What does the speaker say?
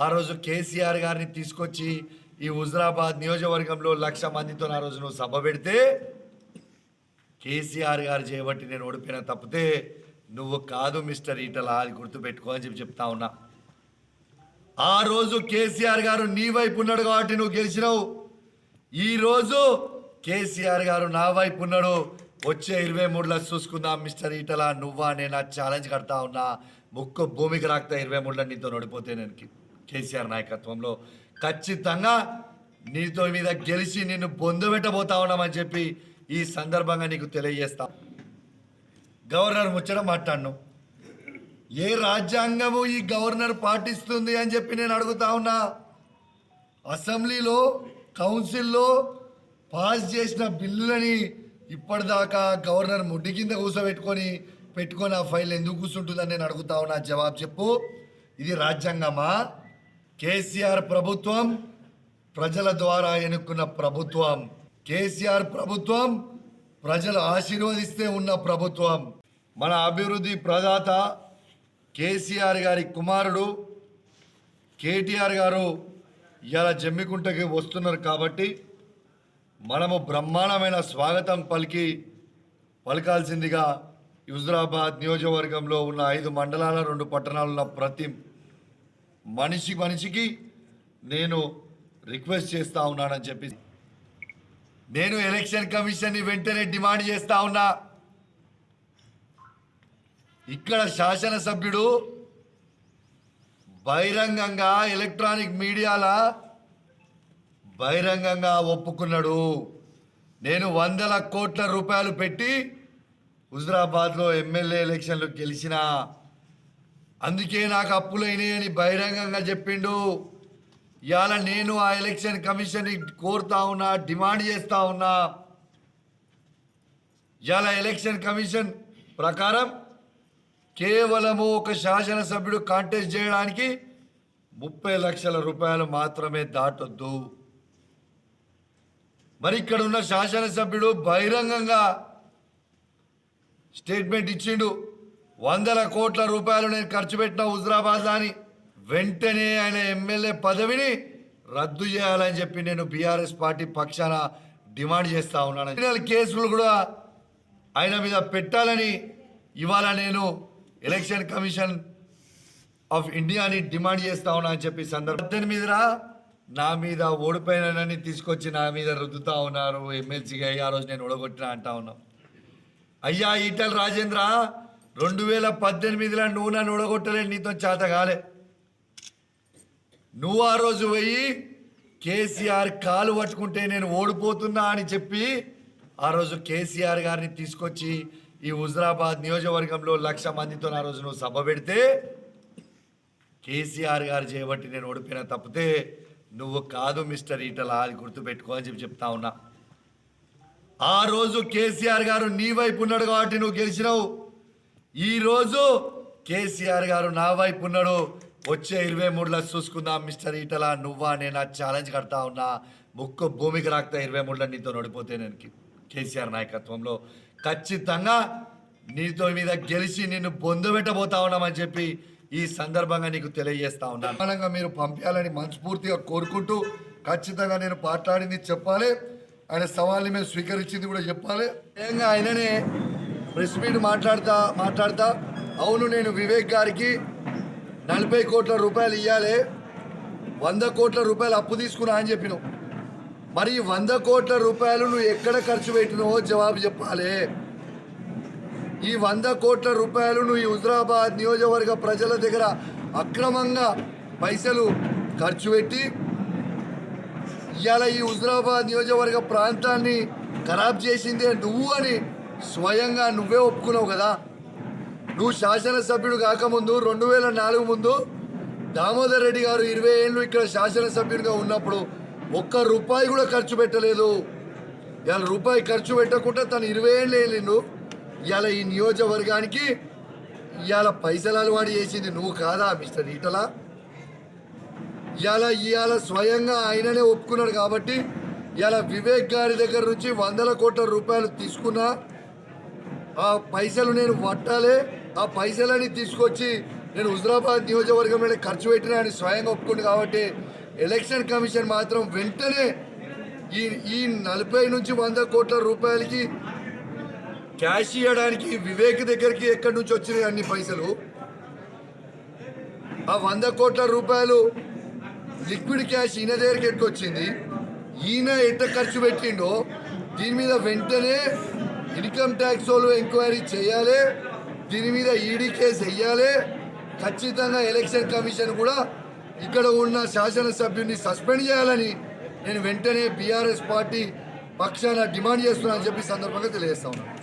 ఆ రోజు కేసీఆర్ గారిని తీసుకొచ్చి ఈ హుజరాబాద్ నియోజకవర్గంలో 1,00,000 మందితో ఆ రోజు నువ్వు సభ పెడితే కేసీఆర్ గారు చేయబట్టి నేను ఓడిపోయినా తప్పితే నువ్వు కాదు మిస్టర్ ఈటల, అది గుర్తుపెట్టుకో అని చెప్తా ఉన్నా. ఆ రోజు కేసీఆర్ గారు నీ వైపు ఉన్నాడు కాబట్టి నువ్వు గెలిచినావు. ఈరోజు కేసీఆర్ గారు నా వైపు ఉన్నాడు. వచ్చే 23లో చూసుకుందాం మిస్టర్ ఈటల, నువ్వా నేనా ఛాలెంజ్ కడతా ఉన్నా. ముక్కు భూమికి రాక్తా 23లో నీతో నడిపోతే నేను కేసీఆర్ నాయకత్వంలో ఖచ్చితంగా నీతో మీద గెలిచి నిన్ను పొందబెట్టబోతా ఉన్నామని చెప్పి ఈ సందర్భంగా నీకు తెలియజేస్తా. గవర్నర్ ముచ్చట మాట్లాడను. ఏ రాజ్యాంగము ఈ గవర్నర్ పాటిస్తుంది అని చెప్పి నేను అడుగుతా ఉన్నా. అసెంబ్లీలో కౌన్సిల్లో పాస్ చేసిన బిల్లులని ఇప్పటిదాకా గవర్నర్ ముడ్డి కింద పెట్టుకొని ఆ ఫైల్ ఎందుకు కూర్చుంటుందని నేను అడుగుతా ఉన్నా. జవాబు చెప్పు. ఇది రాజ్యాంగమా? కేసీఆర్ ప్రభుత్వం ప్రజల ద్వారా ఎన్నుకున్న ప్రభుత్వం. కేసీఆర్ ప్రభుత్వం ప్రజలు ఆశీర్వదిస్తే ఉన్న ప్రభుత్వం. మన అభివృద్ధి ప్రదాత కేసీఆర్ గారి కుమారుడు కేటీఆర్ గారు ఇలా జమ్మికుంటకి వస్తున్నారు కాబట్టి మనము బ్రహ్మాండమైన స్వాగతం పలకాల్సిందిగా హుజరాబాద్ నియోజకవర్గంలో ఉన్న 5 మండలాల 2 పట్టణాలు ఉన్న ప్రతి మనిషికి నేను రిక్వెస్ట్ చేస్తూ ఉన్నానని చెప్పి నేను ఎలక్షన్ కమిషన్ని వెంటనే డిమాండ్ చేస్తూ ఉన్నా. ఇక్కడ శాసనసభ్యుడు బహిరంగంగా ఎలక్ట్రానిక్ మీడియాలో బహిరంగంగా ఒప్పుకున్నాడు. నేను 100 కోట్ల రూపాయలు పెట్టి హుజరాబాద్లో ఎమ్మెల్యే ఎలక్షన్లు గెలిచిన, అందుకే నాకు అప్పులైనాయని బహిరంగంగా చెప్పిండు. ఇవాళ నేను ఆ ఎలక్షన్ కమిషన్ని కోరుతా ఉన్నా, డిమాండ్ చేస్తూ ఉన్నా. ఇవాళ ఎలక్షన్ కమిషన్ ప్రకారం కేవలము ఒక శాసనసభ్యుడు కాంటెస్ట్ చేయడానికి 30 లక్షల రూపాయలు మాత్రమే దాటొద్దు. మరి ఇక్కడ ఉన్న శాసనసభ్యుడు బహిరంగంగా స్టేట్మెంట్ ఇచ్చిండు, 100 కోట్ల రూపాయలు నేను ఖర్చు పెట్టిన హుజరాబాద్లో అని. వెంటనే ఆయన ఎమ్మెల్యే పదవిని రద్దు చేయాలని చెప్పి నేను బీఆర్ఎస్ పార్టీ పక్షాన డిమాండ్ చేస్తూ ఉన్నాను. క్రిమినల్ కేసులు కూడా ఆయన మీద పెట్టాలని ఇవాళ నేను ఎలక్షన్ కమిషన్ ఆఫ్ ఇండియాని డిమాండ్ చేస్తా ఉన్నా అని చెప్పి సందర్భం మీదరా నా మీద ఓడిపోయినని తీసుకొచ్చి నా మీద రుద్దుతా ఉన్నారు. ఎమ్మెల్సీగా ఆ రోజు నేను ఓడగొట్టినా అంటా ఉన్నాం. అయ్యా ఈటల రాజేంద్ర, 2018లో నువ్వు నన్ను ఓడగొట్టలే, నీతో చేత కాలే. నువ్వు ఆ రోజు పోయి కేసీఆర్ కాలు పట్టుకుంటే నేను ఓడిపోతున్నా అని చెప్పి ఆ రోజు కేసీఆర్ గారిని తీసుకొచ్చి ఈ హుజరాబాద్ నియోజకవర్గంలో 1,00,000 మందితో ఆ రోజు నువ్వు సభ పెడితే కేసీఆర్ గారు చేయబట్టి నేను ఓడిపోయినా తప్పితే నువ్వు కాదు మిస్టర్ ఈటల, అది గుర్తుపెట్టుకో అని చెప్పి చెప్తా ఉన్నా. ఆ రోజు కేసీఆర్ గారు నీ వైపు ఉన్నాడు కాబట్టి నువ్వు గెలిచినావు. ఈరోజు కేసీఆర్ గారు నా వైపు ఉన్నాడు. వచ్చే 23లో చూసుకుందాం మిస్టర్ ఈటల, నువ్వా నేనా ఛాలెంజ్ కడతా ఉన్నా. ముక్కు భూమికి రాక్తా 23లో నీతో నడిపోతే నేను కేసీఆర్ నాయకత్వంలో ఖచ్చితంగా నీతో మీద గెలిచి నిన్ను పొందబెట్టబోతా ఉన్నామని చెప్పి ఈ సందర్భంగా నీకు తెలియజేస్తా ఉన్నాను. మీరు పంపించాలని మనస్ఫూర్తిగా కోరుకుంటూ ఖచ్చితంగా నేను మాట్లాడింది చెప్పాలి, ఆయన సవాల్ని మేము స్వీకరించింది కూడా చెప్పాలి. నిజంగా ఆయననే ప్రెస్ మీట్ మాట్లాడతా అవును నేను వివేక్ గారికి 40 కోట్ల రూపాయలు ఇవ్వాలి, 100 కోట్ల రూపాయలు అప్పు తీసుకున్నా అని చెప్పినావు. మరి 100 కోట్ల రూపాయలు నువ్వు ఎక్కడ ఖర్చు పెట్టినావో జవాబు చెప్పాలి. ఈ 100 కోట్ల రూపాయలు నువ్వు ఈ హుజరాబాద్ నియోజకవర్గ ప్రజల దగ్గర అక్రమంగా పైసలు ఖర్చు పెట్టి ఇవాళ ఈ హుజరాబాద్ నియోజకవర్గ ప్రాంతాన్ని ఖరాబ్ చేసిందే నువ్వు అని స్వయంగా నువ్వే ఒప్పుకున్నావు కదా. నువ్వు శాసనసభ్యుడు కాకముందు 2004 ముందు దామోదర్ రెడ్డి గారు 20 ఏళ్ళు ఇక్కడ శాసనసభ్యుడిగా ఉన్నప్పుడు 1 రూపాయి కూడా ఖర్చు పెట్టలేదు. ఇవాళ రూపాయి ఖర్చు పెట్టకుండా తను 20 ఏళ్ళు వెళ్ళిండు. ఇవాళ ఈ నియోజకవర్గానికి ఇవాళ పైసలు అలవాటు చేసింది నువ్వు కాదా మిస్టర్ ఈటల? ఇవాళ స్వయంగా ఆయననే ఒప్పుకున్నాడు కాబట్టి ఇవాళ వివేక్ గారి దగ్గర నుంచి 100 కోట్ల రూపాయలు తీసుకున్నా, ఆ పైసలు నేను పట్టాలి, ఆ పైసలని తీసుకొచ్చి నేను హుజరాబాద్ నియోజకవర్గంలో ఖర్చు పెట్టినా అని స్వయంగా ఒప్పుకుంది కాబట్టి ఎలక్షన్ కమిషన్ మాత్రం వెంటనే ఈ 40 నుంచి 100 కోట్ల రూపాయలకి క్యాష్ ఇవ్వడానికి వివేక్ దగ్గరికి ఎక్కడి నుంచి వచ్చినాయి అన్ని పైసలు, ఆ 100 కోట్ల రూపాయలు లిక్విడ్ క్యాష్ ఈయన దగ్గరికి ఎట్టుకొచ్చింది, ఈయన ఎట్ట ఖర్చు పెట్టిండో దీని మీద వెంటనే ఇన్కమ్ ట్యాక్స్ వాళ్ళు ఎంక్వైరీ చేయాలి, దీని మీద ఈడీ కేసు వెయ్యాలి. ఖచ్చితంగా ఎలక్షన్ కమిషన్ కూడా ఇక్కడ ఉన్న శాసనసభ్యుడిని సస్పెండ్ చేయాలని నేను వెంటనే బీఆర్ఎస్ పార్టీ పక్షాన డిమాండ్ చేస్తున్నానని చెప్పి సందర్భంగా తెలియజేస్తా ఉన్నాను.